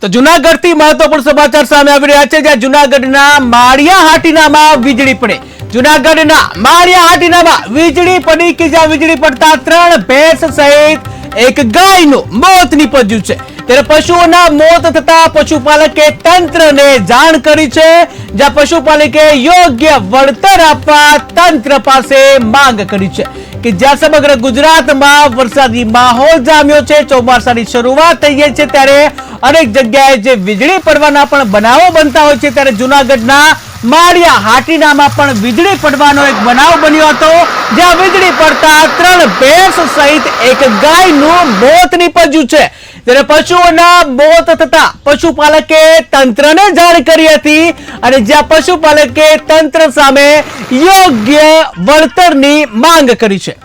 તો જૂનાગઢથી મહત્વપૂર્ણ સમાચાર સામે આવી રહ્યા છે, જ્યાં જૂનાગઢના માળિયા હાટીનામાં વીજળી પડે. જૂનાગઢના માળિયા હાટીનામાં વીજળી પડી કે જ્યાં વીજળી પડતા 3 ભેંસ સહિત એક ગાયનું મોત નીપજ્યું છે. ત્યારે પશુઓના મોત થતા પશુપાલકે તંત્રને જાણ કરી છે, જ્યાં પશુપાલકે યોગ્ય વળતર આપવા તંત્ર પાસે માંગ કરી છે કે જ્યાં સમગ્ર ગુજરાતમાં વરસાદી માહોલ જામ્યો છે, ચોમાસાની શરૂઆત થઈ ગઈ છે, ત્યારે અનેક જગ્યાએ જે વીજળી પડવાના પણ બનાવો બનતા હોય છે, ત્યારે જૂનાગઢના માળિયા હાટીનામાં પણ વીજળી પડવાનો એક બનાવ બન્યો હતો, જ્યાં વીજળી પડતા 3 ભેંસ સહિત એક ગાયનું મોત નીપજ્યું છે. ત્યારે પશુઓના મોત થતા પશુપાલકે તંત્રને જાણ કરી હતી અને જ્યાં પશુપાલકે તંત્ર સામે યોગ્ય વળતરની માંગ કરી છે.